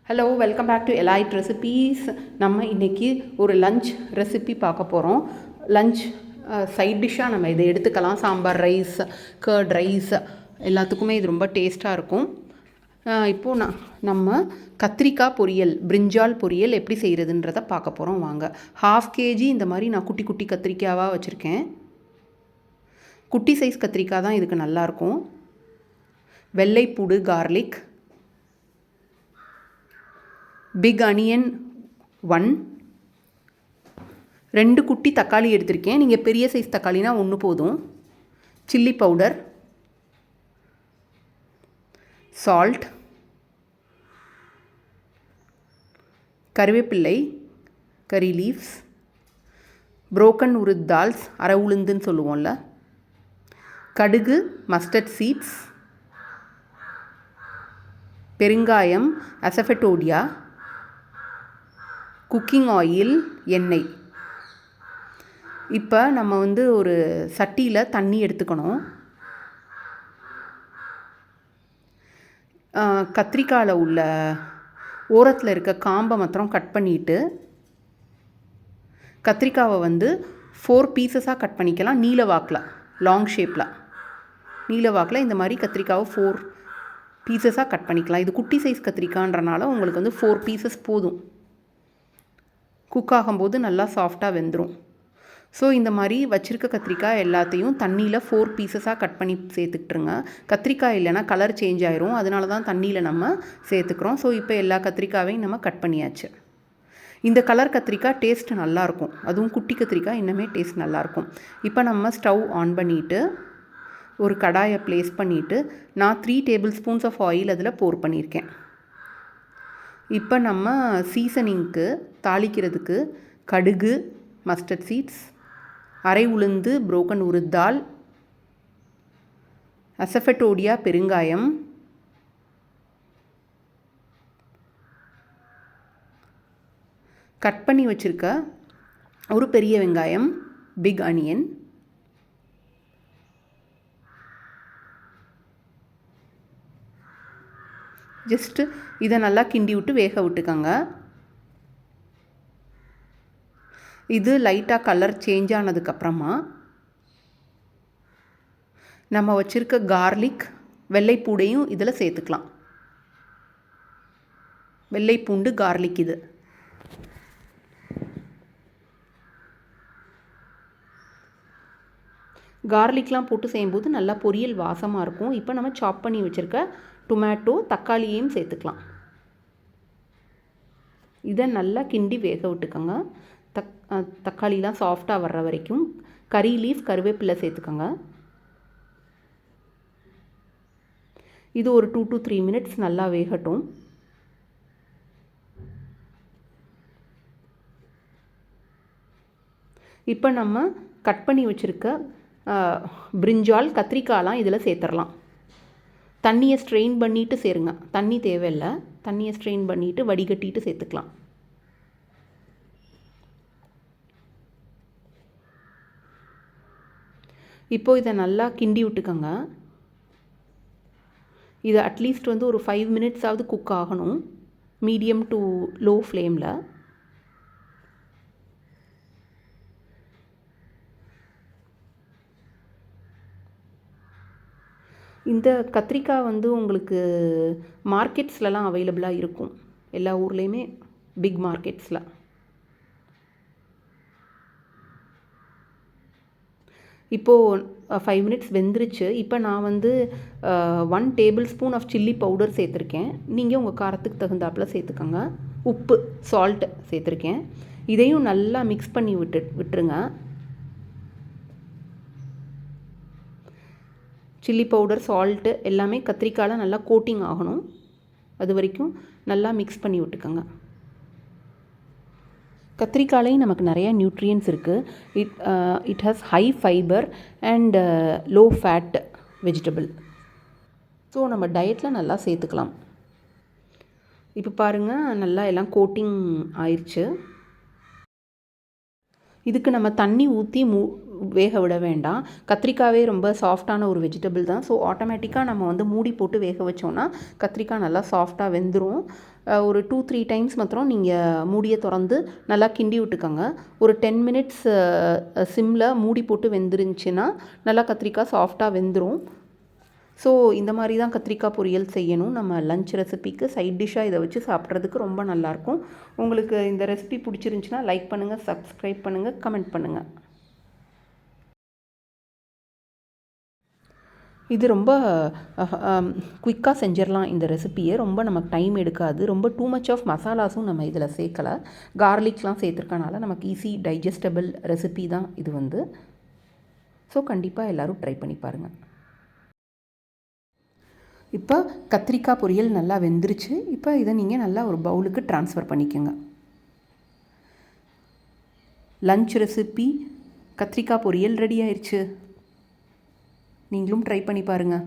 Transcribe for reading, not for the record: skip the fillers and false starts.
Hello, welcome back to Elite Recipes. நம்ம இன்றைக்கி ஒரு லஞ்ச் ரெசிபி பார்க்க போகிறோம். லஞ்ச் சைட் டிஷ்ஷாக நம்ம இதை எடுத்துக்கலாம். சாம்பார் ரைஸ், கர்ட் ரைஸ் எல்லாத்துக்குமே இது ரொம்ப டேஸ்ட்டாக இருக்கும். இப்போது நம்ம கத்திரிக்காய் பொரியல், பிரிஞ்சால் பொரியல் எப்படி செய்கிறதுன்றதை பார்க்க போகிறோம். வாங்க. 1/2 kg இந்த மாதிரி நான் குட்டி குட்டி கத்திரிக்காவாக வச்சுருக்கேன். குட்டி சைஸ் கத்திரிக்காய் தான் இதுக்கு நல்லாயிருக்கும். வெள்ளைப்பூடு, கார்லிக், பிக் அனியன் 1, 2 குட்டி தக்காளி எடுத்திருக்கேன். நீங்கள் பெரிய சைஸ் தக்காளினா 1 போதும். சில்லி பவுடர், சால்ட், கறிவேப்பிள்ளை, கறி லீவ்ஸ், புரோக்கன் உருத் தால்ஸ், அரை உளுந்துன்னு சொல்லுவோம்ல, கடுகு, மஸ்டர்ட் சீட்ஸ், பெருங்காயம், அசஃபெட்டோடியா, குக்கிங் ஆயில், எண்ணெய். இப்போ நம்ம ஒரு சட்டியில் தண்ணி எடுத்துக்கணும். கத்திரிக்காயில் உள்ள ஓரத்தில் இருக்க காம்பை மாத்திரம் கட் பண்ணிவிட்டு, கத்திரிக்காவை 4 பீசஸாக கட் பண்ணிக்கலாம். நீல வாக்கில், லாங் ஷேப்பில் நீல வாக்கில் இந்த மாதிரி கத்திரிக்காவை 4 பீசஸாக கட் பண்ணிக்கலாம். இது குட்டி சைஸ் கத்திரிக்காய்ன்றனால உங்களுக்கு 4 பீசஸ் போதும். குக் ஆகும்போது நல்லா சாஃப்டாக வெந்துடும். ஸோ இந்த மாதிரி வச்சுருக்க கத்திரிக்காய் எல்லாத்தையும் தண்ணியில் 4 பீசஸாக கட் பண்ணி சேர்த்துக்கிட்டுருங்க. கத்திரிக்காய் இல்லைனா கலர் சேஞ்ச் ஆயிரும், அதனால தான் தண்ணியில் நம்ம சேர்த்துக்கிறோம். ஸோ இப்போ எல்லா கத்திரிக்காயையும் நம்ம கட் பண்ணியாச்சு. இந்த கலர் கத்திரிக்காய் டேஸ்ட் நல்லாயிருக்கும், அதுவும் குட்டி கத்திரிக்காய் இன்னுமே டேஸ்ட் நல்லாயிருக்கும். இப்போ நம்ம ஸ்டவ் ஆன் பண்ணிவிட்டு ஒரு கடாயை ப்ளேஸ் பண்ணிவிட்டு நான் 3 டேபிள் ஸ்பூன்ஸ் ஆஃப் ஆயில் அதில் போர் பண்ணியிருக்கேன். இப்போ நம்ம சீசனிங்க்கு தாளிக்கிறதுக்கு கடுகு, மஸ்டர்ட் சீட்ஸ், அரை உளுந்து, புரோக்கன் உருத் தால், அசஃபெட்டோடியா, பெருங்காயம், கட் பண்ணி வச்சுருக்க ஒரு பெரிய வெங்காயம், பிக் அனியன், ஜஸ்ட்டு இதை நல்லா கிண்டி விட்டு வேக விட்டுக்கோங்க. இது லைட்டாக கலர் சேஞ்ச் ஆனதுக்கப்புறமா நம்ம வச்சுருக்க கார்லிக், வெள்ளைப்பூடையும் இதில் சேர்த்துக்கலாம். வெள்ளைப்பூண்டு, கார்லிக், இது கார்லிக்லாம் போட்டு செய்யும்போது நல்லா பொரியல் வாசமாக இருக்கும். இப்போ நம்ம சாப் பண்ணி வச்சுருக்க டொமேட்டோ, தக்காளியையும் சேர்த்துக்கலாம். இதை நல்லா கிண்டி வேக விட்டுக்கோங்க. தக்காளிலாம் சாஃப்டாக வர்ற வரைக்கும். கறி லீஃப், கருவேப்பிலை சேர்த்துக்கோங்க. இது ஒரு 2 to 3 மினிட்ஸ் நல்லா வேகட்டும். இப்போ நம்ம கட் பண்ணி வச்சுருக்க பிரிஞ்சால், கத்திரிக்காயெலாம் இதில் சேர்த்துடலாம். தண்ணியை ஸ்ட்ரெயின் பண்ணிவிட்டு சேருங்க. தண்ணி தேவையில்லை, தண்ணியை ஸ்ட்ரெயின் பண்ணிவிட்டு வடிகட்டிட்டு சேர்த்துக்கலாம். இப்போது இதை நல்லா கிண்டி விட்டுக்கோங்க. இது அட்லீஸ்ட் ஒரு 5 மினிட்ஸாவது குக் ஆகணும், மீடியம் டு லோ ஃப்ளேமில். இந்த கத்திரிக்காய் உங்களுக்கு மார்க்கெட்ஸ்லலாம் அவைலபிளாக இருக்கும், எல்லா ஊர்லேயுமே, பிக் மார்க்கெட்ஸில். இப்போது 5 மினிட்ஸ் வெந்துருச்சு. இப்போ நான் 1 tablespoon of chilli powder சேர்த்துருக்கேன். நீங்கள் உங்கள் காரத்துக்கு தகுந்தாப்பில் சேர்த்துக்கோங்க. உப்பு, சால்ட்டு சேர்த்துருக்கேன். இதையும் நல்லா மிக்ஸ் பண்ணி விட்டுருங்க. சில்லி பவுடர், சால்ட்டு எல்லாமே கத்திரிக்காயில் நல்லா கோட்டிங் ஆகணும். அது வரைக்கும் நல்லா மிக்ஸ் பண்ணி விட்டுக்கோங்க. கத்திரிக்காயிலையும் நமக்கு நிறையா நியூட்ரியன்ஸ் இருக்குது. It has high fibre and low fat vegetable. So நம்ம டயட்டில் நல்லா சேர்த்துக்கலாம். இப்போ பாருங்கள், நல்லா எல்லாம் கோட்டிங் ஆயிடுச்சு. இதுக்கு நம்ம தண்ணி ஊற்றி வேக விட வேண்டாம். கத்திரிக்காவே ரொம்ப சாஃப்டான ஒரு வெஜிடபிள் தான். ஸோ ஆட்டோமேட்டிக்காக நம்ம வந்து மூடி போட்டு வேக வச்சோன்னா கத்திரிக்காய் நல்லா சாஃப்டாக வெந்துடும். ஒரு 2-3 டைம்ஸ் மாத்திரம் நீங்கள் மூடியை திறந்து நல்லா கிண்டி விட்டுக்கோங்க. ஒரு 10 மினிட்ஸ் சிம்மில் மூடி போட்டு வெந்துருந்துச்சுன்னா நல்லா கத்திரிக்காய் சாஃப்டாக வெந்துடும். ஸோ இந்த மாதிரி தான் கத்திரிக்காய் பொரியல் செய்யணும். நம்ம லஞ்ச் ரெசிபிக்கு சைட் டிஷ்ஷாக இதை வச்சு சாப்பிட்றதுக்கு ரொம்ப நல்லாயிருக்கும். உங்களுக்கு இந்த ரெசிபி பிடிச்சிருந்துச்சின்னா லைக் பண்ணுங்கள், சப்ஸ்கிரைப் பண்ணுங்கள், கமெண்ட் பண்ணுங்கள். இது ரொம்ப குயிக்காக செஞ்சிடலாம். இந்த ரெசிப்பியை ரொம்ப நமக்கு டைம் எடுக்காது. ரொம்ப டூ மச் ஆஃப் மசாலாஸும் நம்ம இதில் சேர்க்கலை. கார்லிக்லாம் சேர்த்துருக்கனால நமக்கு ஈஸி டைஜஸ்டபிள் ரெசிபி தான் இது வந்து. ஸோ கண்டிப்பாக எல்லோரும் ட்ரை பண்ணி பாருங்கள். இப்போ கத்திரிக்காய் பொரியல் நல்லா வெந்துருச்சு. இப்போ இதை நீங்கள் நல்லா ஒரு பவுலுக்கு ட்ரான்ஸ்ஃபர் பண்ணிக்கோங்க. லஞ்ச் ரெசிபி கத்திரிக்காய் பொரியல் ரெடி ஆயிடுச்சு. நீங்களும் ட்ரை பண்ணி பாருங்கள்.